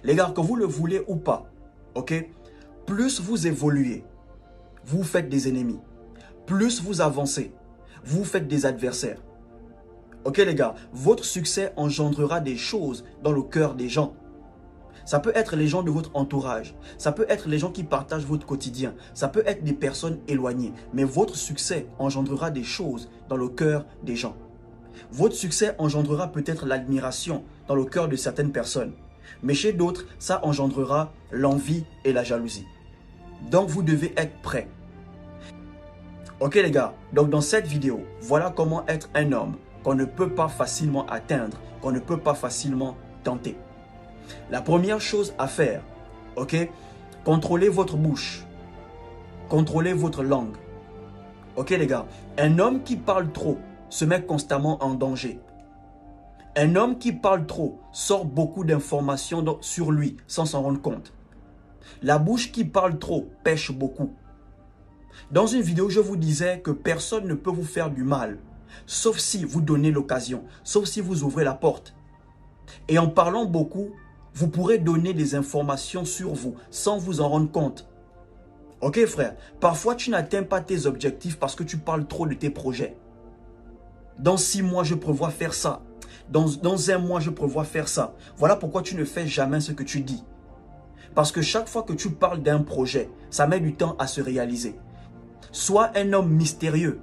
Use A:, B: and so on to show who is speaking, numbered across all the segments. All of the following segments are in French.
A: Les gars, que vous le voulez ou pas, ok? Plus vous évoluez, vous faites des ennemis. Plus vous avancez, vous faites des adversaires. Ok les gars, votre succès engendrera des choses dans le cœur des gens. Ça peut être les gens de votre entourage, ça peut être les gens qui partagent votre quotidien, ça peut être des personnes éloignées, mais votre succès engendrera des choses dans le cœur des gens. Votre succès engendrera peut-être l'admiration dans le cœur de certaines personnes, mais chez d'autres, ça engendrera l'envie et la jalousie. Donc vous devez être prêts. Ok les gars, donc dans cette vidéo, voilà comment être un homme qu'on ne peut pas facilement atteindre, qu'on ne peut pas facilement tenter. La première chose à faire, ok, contrôlez votre bouche, contrôlez votre langue. Ok les gars, un homme qui parle trop se met constamment en danger. Un homme qui parle trop sort beaucoup d'informations sur lui sans s'en rendre compte. La bouche qui parle trop pêche beaucoup. Dans une vidéo, je vous disais que personne ne peut vous faire du mal, sauf si vous donnez l'occasion, sauf si vous ouvrez la porte. Et en parlant beaucoup, vous pourrez donner des informations sur vous sans vous en rendre compte. Ok frère, parfois tu n'atteins pas tes objectifs parce que tu parles trop de tes projets. Dans 6 mois, je prévois faire ça. Dans 1 mois, je prévois faire ça. Voilà pourquoi tu ne fais jamais ce que tu dis. Parce que chaque fois que tu parles d'un projet, ça met du temps à se réaliser. Sois un homme mystérieux.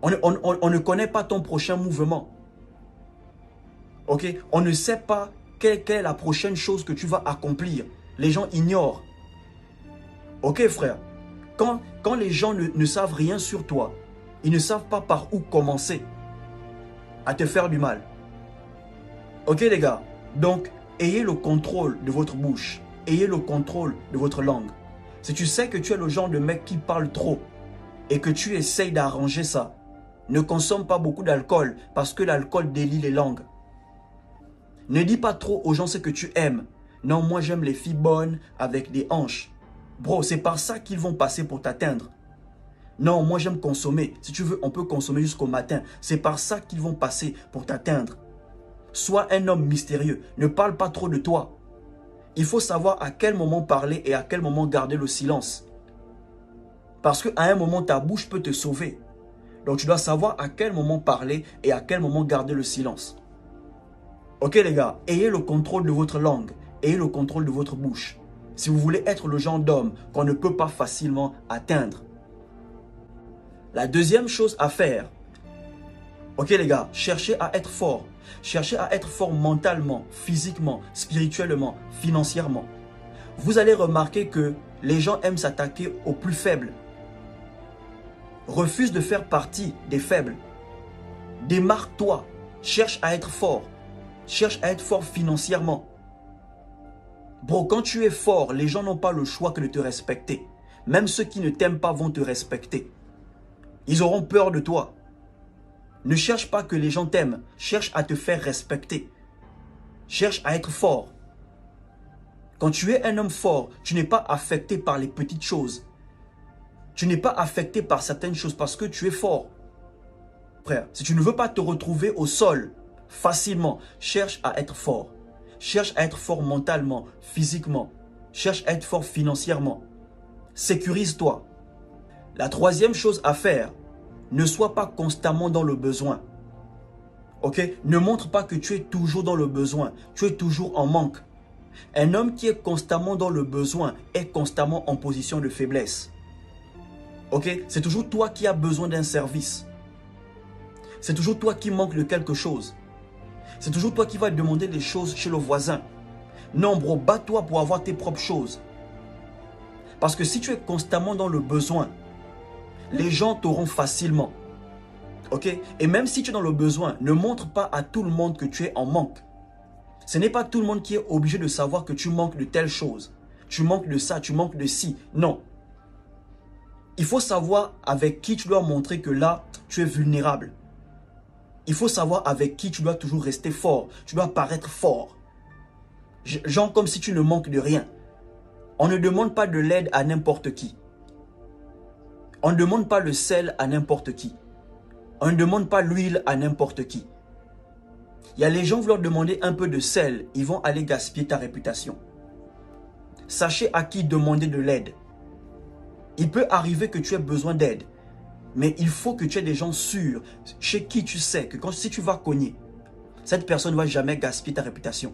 A: On ne connaît pas ton prochain mouvement. Ok? On ne sait pas quelle est la prochaine chose que tu vas accomplir. Les gens ignorent. Ok frère? Quand les gens ne savent rien sur toi, ils ne savent pas par où commencer à te faire du mal. Ok les gars? Donc, ayez le contrôle de votre bouche. Ayez le contrôle de votre langue. Si tu sais que tu es le genre de mec qui parle trop et que tu essayes d'arranger ça, ne consomme pas beaucoup d'alcool parce que l'alcool délie les langues. Ne dis pas trop aux gens ce que tu aimes. Non, moi j'aime les filles bonnes avec des hanches. Bro, c'est par ça qu'ils vont passer pour t'atteindre. Non, moi j'aime consommer. Si tu veux, on peut consommer jusqu'au matin. C'est par ça qu'ils vont passer pour t'atteindre. Sois un homme mystérieux. Ne parle pas trop de toi. Il faut savoir à quel moment parler et à quel moment garder le silence. Parce qu'à un moment, ta bouche peut te sauver. Donc tu dois savoir à quel moment parler et à quel moment garder le silence. Ok les gars, ayez le contrôle de votre langue, ayez le contrôle de votre bouche. Si vous voulez être le genre d'homme qu'on ne peut pas facilement atteindre. La deuxième chose à faire, ok les gars, cherchez à être fort. Cherchez à être fort mentalement, physiquement, spirituellement, financièrement. Vous allez remarquer que les gens aiment s'attaquer aux plus faibles. Refuse de faire partie des faibles. Démarque-toi. Cherche à être fort. Cherche à être fort financièrement. Bro, quand tu es fort, les gens n'ont pas le choix que de te respecter. Même ceux qui ne t'aiment pas vont te respecter. Ils auront peur de toi. Ne cherche pas que les gens t'aiment. Cherche à te faire respecter. Cherche à être fort. Quand tu es un homme fort, tu n'es pas affecté par les petites choses. Tu n'es pas affecté par certaines choses parce que tu es fort. Frère, si tu ne veux pas te retrouver au sol facilement, cherche à être fort. Cherche à être fort mentalement, physiquement. Cherche à être fort financièrement. Sécurise-toi. La troisième chose à faire, ne sois pas constamment dans le besoin. Ok? Ne montre pas que tu es toujours dans le besoin. Tu es toujours en manque. Un homme qui est constamment dans le besoin est constamment en position de faiblesse. Ok? C'est toujours toi qui as besoin d'un service. C'est toujours toi qui manques de quelque chose. C'est toujours toi qui vas demander des choses chez le voisin. Non bro, bats-toi pour avoir tes propres choses. Parce que si tu es constamment dans le besoin, les gens t'auront facilement. Ok? Et même si tu es dans le besoin, ne montre pas à tout le monde que tu es en manque. Ce n'est pas tout le monde qui est obligé de savoir que tu manques de telle chose. Tu manques de ça, tu manques de ci. Non. Il faut savoir avec qui tu dois montrer que là, tu es vulnérable. Il faut savoir avec qui tu dois toujours rester fort. Tu dois paraître fort. Genre comme si tu ne manques de rien. On ne demande pas de l'aide à n'importe qui. On ne demande pas le sel à n'importe qui. On ne demande pas l'huile à n'importe qui. Il y a les gens, vous leur demandez un peu de sel, ils vont aller gaspiller ta réputation. Sachez à qui demander de l'aide. Il peut arriver que tu aies besoin d'aide, mais il faut que tu aies des gens sûrs, chez qui tu sais que si tu vas cogner, cette personne ne va jamais gaspiller ta réputation.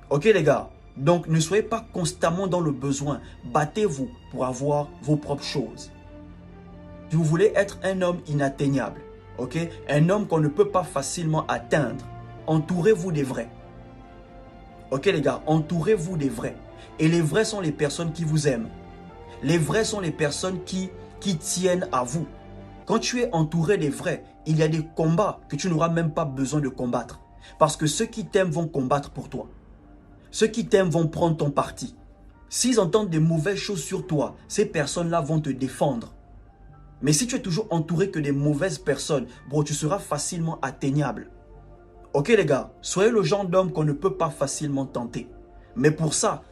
A: Ok les gars? Donc ne soyez pas constamment dans le besoin. Battez-vous pour avoir vos propres choses. Si vous voulez être un homme inatteignable, ok? Un homme qu'on ne peut pas facilement atteindre, entourez-vous des vrais. Ok les gars? Entourez-vous des vrais. Et les vrais sont les personnes qui vous aiment. Les vrais sont les personnes qui tiennent à vous. Quand tu es entouré des vrais, il y a des combats que tu n'auras même pas besoin de combattre. Parce que ceux qui t'aiment vont combattre pour toi. Ceux qui t'aiment vont prendre ton parti. S'ils entendent des mauvaises choses sur toi, ces personnes-là vont te défendre. Mais si tu es toujours entouré que des mauvaises personnes, bro, tu seras facilement atteignable. Ok les gars, soyez le genre d'homme qu'on ne peut pas facilement tenter. Mais pour ça,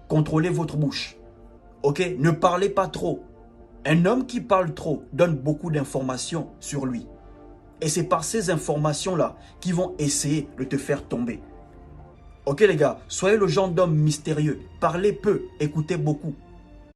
A: contrôlez votre bouche. Ok, ne parlez pas trop. Un homme qui parle trop donne beaucoup d'informations sur lui. Et c'est par ces informations-là qu'ils vont essayer de te faire tomber. Ok les gars, soyez le genre d'homme mystérieux. Parlez peu, écoutez beaucoup.